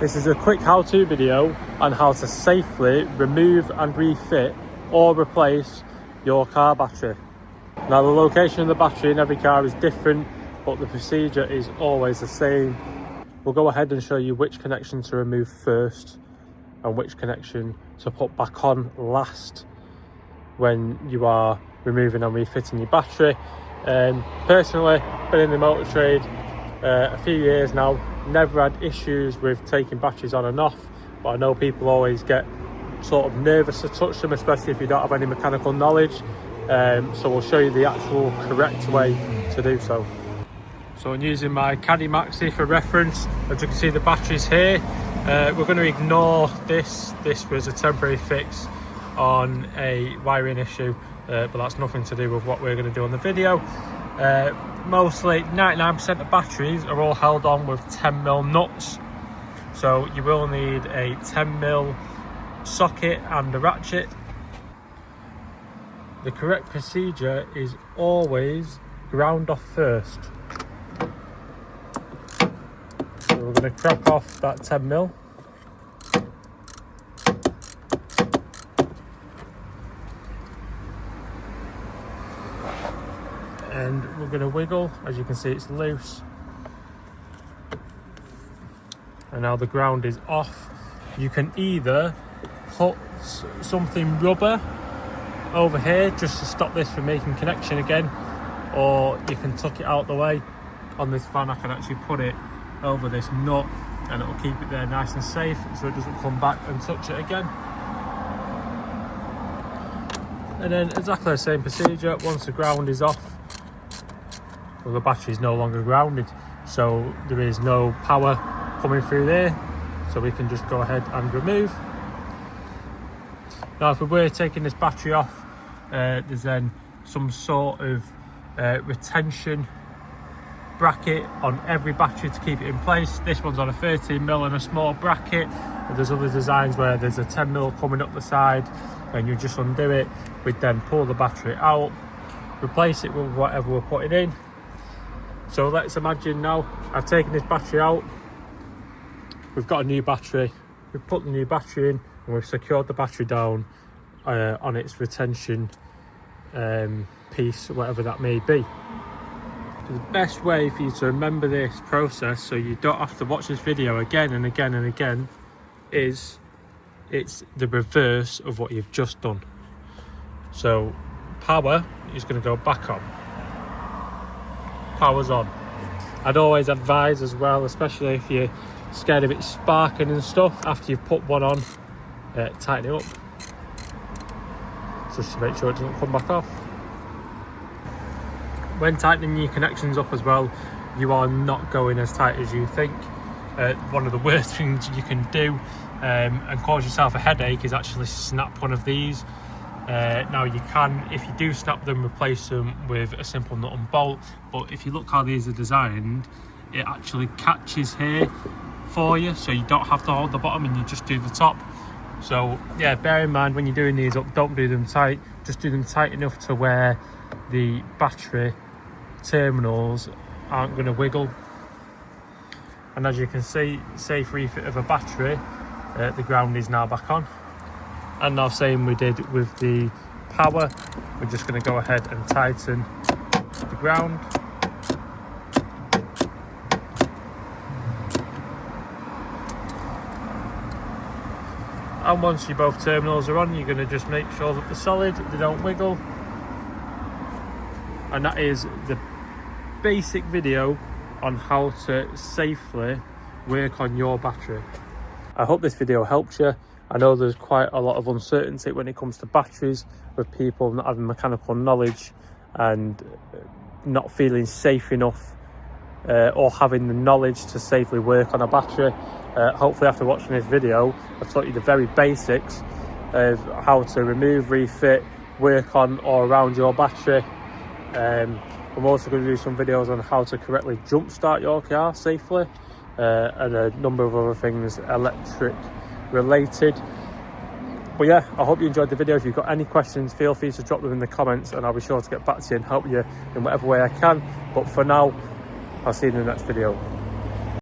This is a quick how-to video on how to safely remove and refit or replace your car battery. Now, the location of the battery in every car is different, but the procedure is always the same. We'll go ahead and show you which connection to remove first and which connection to put back on last when you are removing and refitting your battery. Personally, been in the motor trade a few years now, never had issues with taking batteries on and off, but I know people always get sort of nervous to touch them, especially if you don't have any mechanical knowledge. So we'll show you the actual correct way to do so. So I'm using my Caddy Maxi for reference. As you can see, the battery's here. We're going to ignore this. This was a temporary fix on a wiring issue, but that's nothing to do with what we're going to do on the video. Mostly 99% of batteries are all held on with 10mm nuts. So you will need a 10mm socket and a ratchet. The correct procedure is always ground off first. So we're going to crop off that 10mm. And we're going to wiggle. As you can see, it's loose. And now the ground is off. You can either put something rubber over here just to stop this from making connection again, or you can tuck it out the way. On this fan, I can actually put it over this nut and it will keep it there nice and safe so it doesn't come back and touch it again. And then exactly the same procedure. Once the ground is off, well, the battery is no longer grounded, so there is no power coming through there, so we can just go ahead and remove. Now, if we were taking this battery off, there's then some sort of retention bracket on every battery to keep it in place. This one's on a 13mm and a small bracket, and there's other designs where there's a 10mm coming up the side and you just undo it. We'd then pull the battery out, replace it with whatever we're putting in. So let's imagine now I've taken this battery out, we've got a new battery, we've put the new battery in and we've secured the battery down on its retention piece, whatever that may be. So the best way for you to remember this process so you don't have to watch this video again and again and again is it's the reverse of what you've just done. So power is going to go back on. Power's on. I'd always advise as well, especially if you're scared of it sparking and stuff, after you've put one on, tighten it up just to make sure it doesn't come back off. When tightening your connections up as well, you are not going as tight as you think. One of the worst things you can do and cause yourself a headache is actually snap one of these. Now you can, if you do snap them, replace them with a simple nut and bolt, but if you look how these are designed, it actually catches here for you, so you don't have to hold the bottom and you just do the top. So yeah, bear in mind when you're doing these up, don't do them tight, just do them tight enough to where the battery terminals aren't going to wiggle. And as you can see, safe refit of a battery, the ground is now back on. And now, same we did with the power, we're just going to go ahead and tighten the ground. And once your both terminals are on, you're going to just make sure that they're solid, they don't wiggle. And that is the basic video on how to safely work on your battery. I hope this video helped you. I know there's quite a lot of uncertainty when it comes to batteries, with people not having mechanical knowledge and not feeling safe enough or having the knowledge to safely work on a battery. Hopefully after watching this video, I've taught you the very basics of how to remove, refit, work on or around your battery. I'm also going to do some videos on how to correctly jump start your car safely, and a number of other things electric related. But yeah, I hope you enjoyed the video. If you've got any questions, feel free to drop them in the comments and I'll be sure to get back to you and help you in whatever way I can. But for now, I'll see you in the next video.